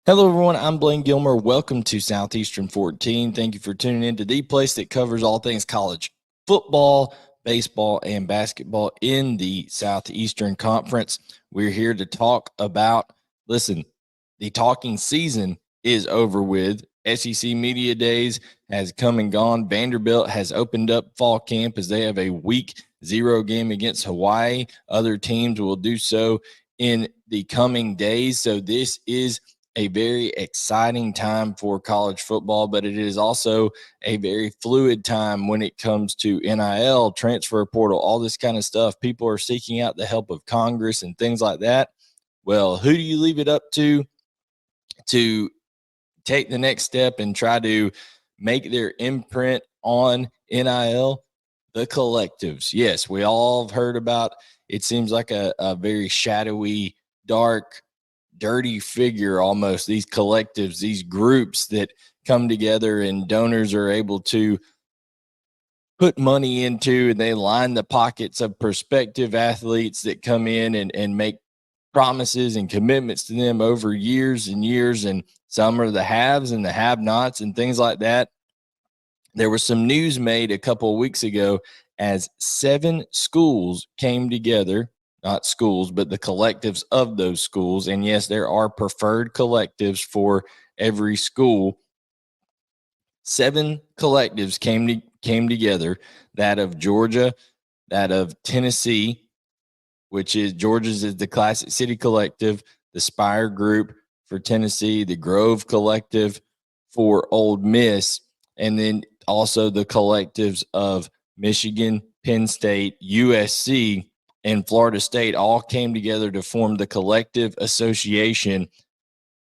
Hello, everyone. I'm Blaine Gilmer. Welcome to Southeastern 14. Thank you for tuning in to the place that covers all things college football, baseball, and basketball in the Southeastern Conference. We're here to talk about, the talking season is over with. SEC Media Days has come and gone. Vanderbilt has opened up fall camp as they have a week 0 game against Hawaii. Other teams will do so in the coming days. So this is a very exciting time for college football, but it is also a very fluid time when it comes to NIL, transfer portal, all this kind of stuff. People are seeking out the help of Congress and things like that. Well, who do you leave it up to take the next step and try to make their imprint on NIL? The collectives. Yes, we all have heard about, it seems like a very shadowy, dark, dirty figure almost, these collectives, these groups that come together and donors are able to put money into, and they line the pockets of prospective athletes that come in and make promises and commitments to them over years and years. And some are the haves and the have-nots and things like that. There was some news made a couple of weeks ago as 7 schools came together, not schools, but the collectives of those schools. And yes, there are preferred collectives for every school. 7 collectives came together, that of Georgia, that of Tennessee, which is Georgia's is the Classic City Collective, the Spire Group for Tennessee, the Grove Collective for Ole Miss, and then also the collectives of Michigan, Penn State, USC, and Florida State all came together to form the Collective Association.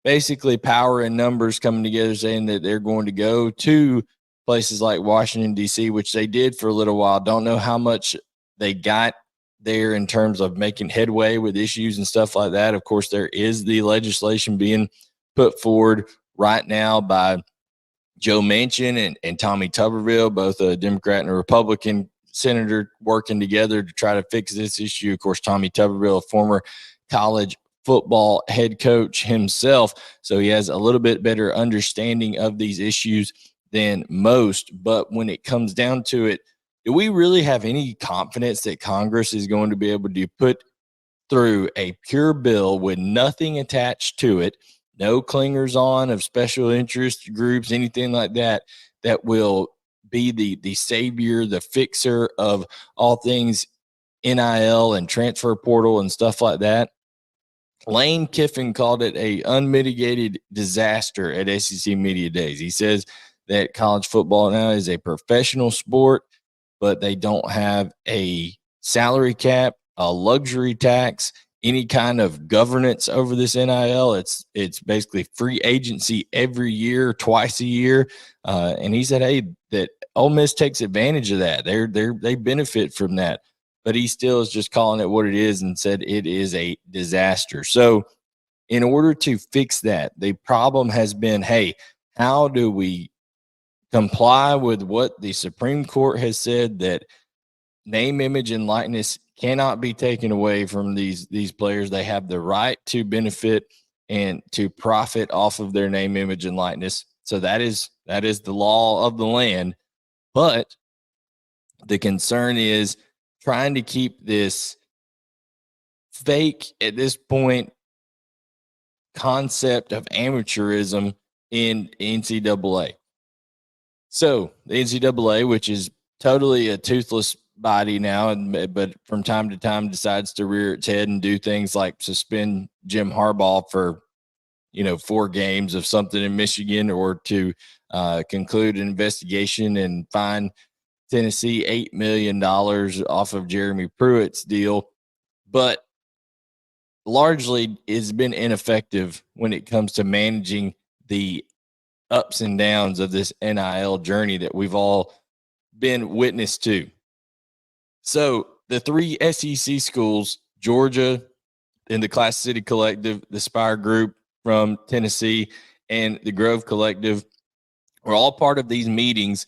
Basically, power and numbers coming together saying that they're going to go to places like Washington, D.C., which they did for a little while. Don't know how much they got there in terms of making headway with issues and stuff like that. Of course, there is the legislation being put forward right now by Joe Manchin and Tommy Tuberville, both a Democrat and a Republican senator, working together to try to fix this issue. Of course, Tommy Tuberville, a former college football head coach himself, so he has a little bit better understanding of these issues than most. But when it comes down to it, do we really have any confidence that Congress is going to be able to put through a pure bill with nothing attached to it, no clingers on of special interest groups, anything like that, that will be the savior, the fixer of all things NIL and transfer portal and stuff like that? Lane Kiffin called it a unmitigated disaster at SEC Media Days. He says that college football now is a professional sport, but they don't have a salary cap, a luxury tax, any kind of governance over this NIL. It's basically free agency every year, twice a year. And he said, hey, that Ole Miss takes advantage of that. They benefit from that. But he still is just calling it what it is and said it is a disaster. So in order to fix that, the problem has been, hey, how do we comply with what the Supreme Court has said, that name, image, and likeness cannot be taken away from these players? They have the right to benefit and to profit off of their name, image, and likeness. So that is the law of the land. But the concern is trying to keep this fake, at this point, concept of amateurism in NCAA. So the NCAA, which is totally a toothless body now, but from time to time decides to rear its head and do things like suspend Jim Harbaugh for 4 games of something in Michigan, or to conclude an investigation and fine Tennessee $8 million off of Jeremy Pruitt's deal, but largely it's been ineffective when it comes to managing the ups and downs of this NIL journey that we've all been witness to. So the 3 SEC schools, Georgia and the Class City Collective, the Spire Group from Tennessee, and the Grove Collective, were all part of these meetings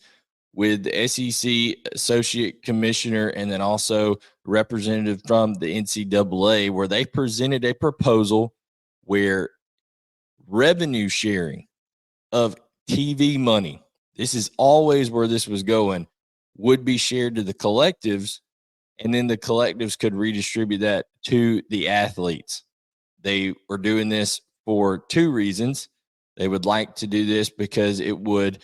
with the SEC Associate Commissioner and then also representative from the NCAA, where they presented a proposal where revenue sharing of TV money, this is always where this was going, would be shared to the collectives, and then the collectives could redistribute that to the athletes. They were doing this for two reasons. They would like to do this because it would,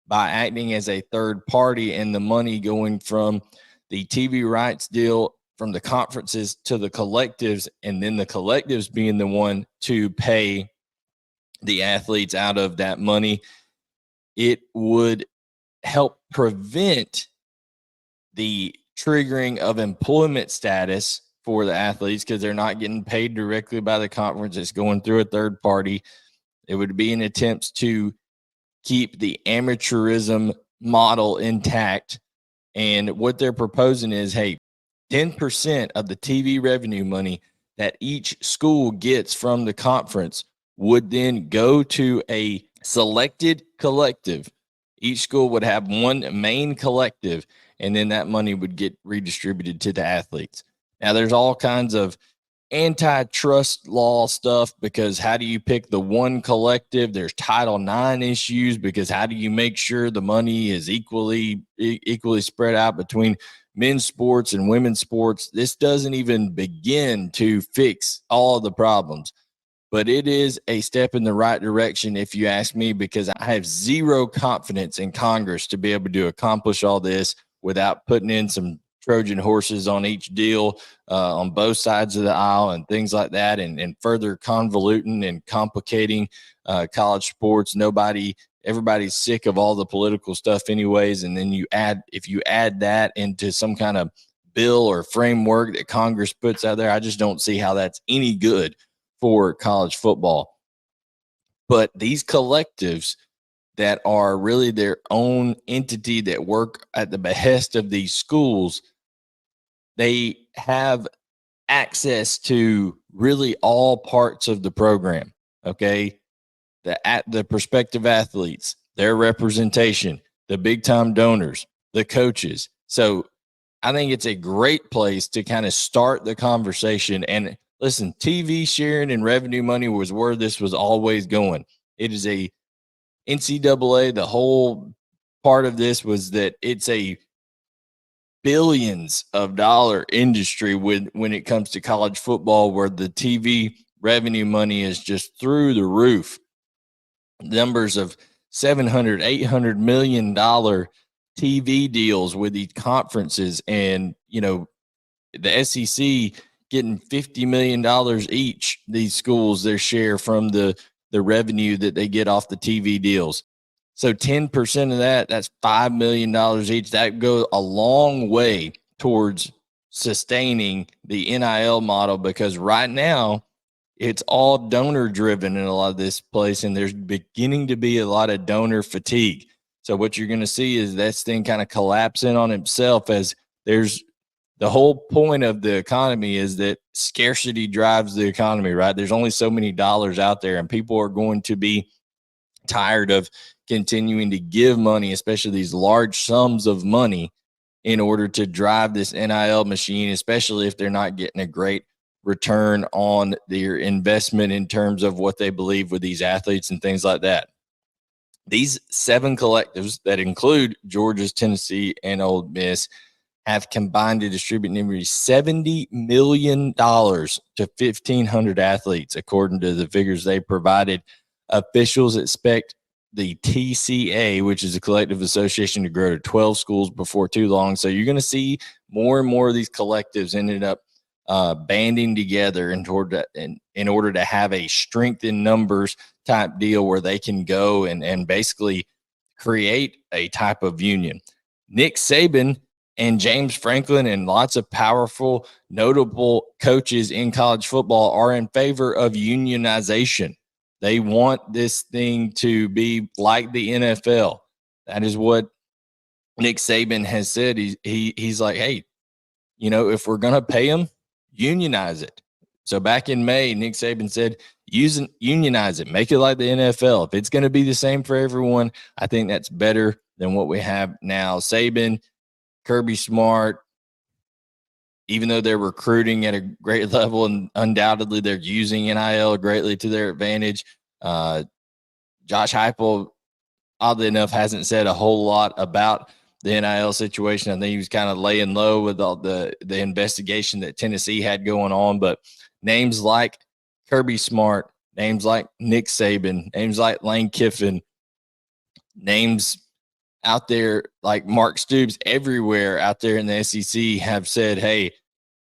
by acting as a third party and the money going from the TV rights deal from the conferences to the collectives, and then the collectives being the one to pay the athletes out of that money, it would help prevent the triggering of employment status for the athletes, because they're not getting paid directly by the conference. It's going through a third party. It would be an attempt to keep the amateurism model intact. And what they're proposing is, hey, 10% of the TV revenue money that each school gets from the conference would then go to a selected collective. Each school would have one main collective, and then that money would get redistributed to the athletes. Now, there's all kinds of antitrust law stuff, because how do you pick the one collective? There's Title IX issues, because how do you make sure the money is equally spread out between men's sports and women's sports? This doesn't even begin to fix all of the problems, but it is a step in the right direction, if you ask me, because I have zero confidence in Congress to be able to accomplish all this without putting in some Trojan horses on each deal on both sides of the aisle and things like that, and further convoluting and complicating college sports. Everybody's sick of all the political stuff anyways, and then if you add that into some kind of bill or framework that Congress puts out there, I just don't see how that's any good for college football. But these collectives that are really their own entity that work at the behest of these schools, they have access to really all parts of the program. Okay. The prospective athletes, their representation, the big time donors, the coaches. So I think it's a great place to kind of start the conversation. And listen, TV sharing and revenue money was where this was always going. It is a NCAA, the whole part of this was that it's a billions of dollar industry when it comes to college football, where the TV revenue money is just through the roof. Numbers of $700, $800 million TV deals with these conferences, and the SEC getting $50 million each, these schools, their share from the revenue that they get off the TV deals. So 10% of that's $5 million each. That goes a long way towards sustaining the NIL model, because right now it's all donor driven in a lot of this place, and there's beginning to be a lot of donor fatigue. So what you're going to see is this thing kind of collapsing on itself, as there's the whole point of the economy is that scarcity drives the economy, right? There's only so many dollars out there, and people are going to be tired of continuing to give money, especially these large sums of money, in order to drive this NIL machine, especially if they're not getting a great return on their investment in terms of what they believe with these athletes and things like that. These 7 collectives that include Georgia's, Tennessee, and Ole Miss have combined to distribute nearly $70 million to 1,500 athletes, according to the figures they provided. Officials expect the TCA, which is a collective association, to grow to 12 schools before too long. So you're going to see more and more of these collectives ended up banding together in order to have a strength in numbers type deal, where they can go and basically create a type of union. Nick Saban and James Franklin and lots of powerful, notable coaches in college football are in favor of unionization. They want this thing to be like the NFL. That is what Nick Saban has said. He's like, hey, if we're going to pay them, unionize it. So back in May, Nick Saban said, unionize it, make it like the NFL. If it's going to be the same for everyone, I think that's better than what we have now. Saban, Kirby Smart, even though they're recruiting at a great level and undoubtedly they're using NIL greatly to their advantage, Josh Heupel, oddly enough, hasn't said a whole lot about the NIL situation. I think he was kind of laying low with all the investigation that Tennessee had going on. But names like Kirby Smart, names like Nick Saban, names like Lane Kiffin, names out there like Mark Stoops, everywhere out there in the SEC have said, hey,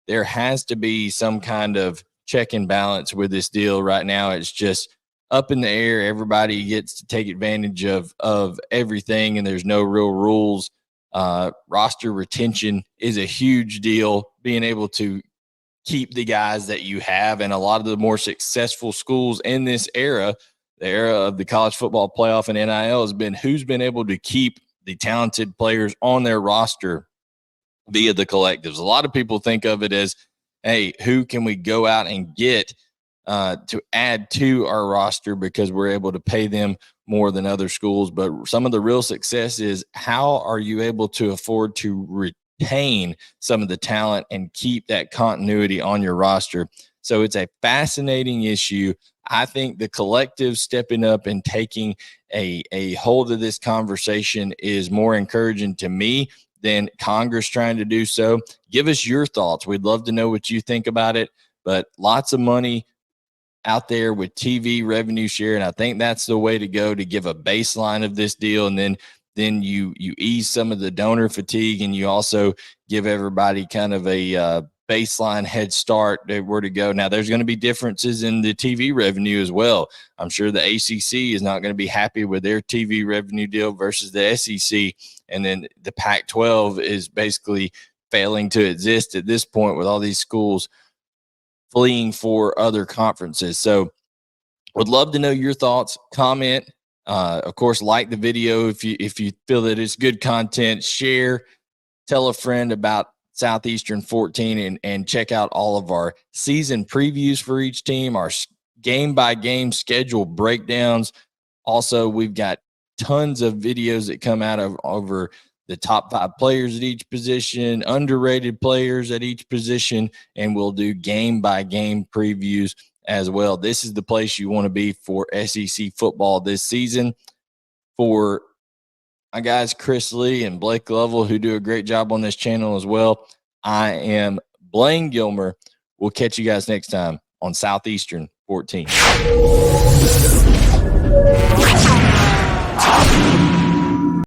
there has to be some kind of check and balance with this deal right now. It's just up in the air. Everybody gets to take advantage of everything, and there's no real rules. Roster retention is a huge deal, being able to keep the guys that you have. And a lot of the more successful schools in this era, the era of the college football playoff and NIL, has been who's been able to keep the talented players on their roster via the collectives. A lot of people think of it as, hey, who can we go out and get to add to our roster because we're able to pay them more than other schools. But some of the real success is how are you able to afford to retain some of the talent and keep that continuity on your roster? So it's a fascinating issue. I think the collective stepping up and taking a hold of this conversation is more encouraging to me than Congress trying to do so. Give us your thoughts. We'd love to know what you think about it, but lots of money out there with TV revenue share. And I think that's the way to go to give a baseline of this deal. And then you ease some of the donor fatigue, and you also give everybody kind of a baseline head start where to go. Now, there's going to be differences in the TV revenue as well. I'm sure the ACC is not going to be happy with their TV revenue deal versus the SEC. And then the Pac-12 is basically failing to exist at this point with all these schools fleeing for other conferences. So would love to know your thoughts. Comment, of course, like the video if you feel that it's good content. Share, tell a friend about Southeastern 14, and check out all of our season previews for each team, our game by game schedule breakdowns. Also, we've got tons of videos that come out of over the top 5 players at each position, underrated players at each position, and we'll do game by game previews as well. This is the place you want to be for SEC football this season. For my guys, Chris Lee and Blake Lovell, who do a great job on this channel as well, I am Blaine Gilmer. We'll catch you guys next time on Southeastern 14.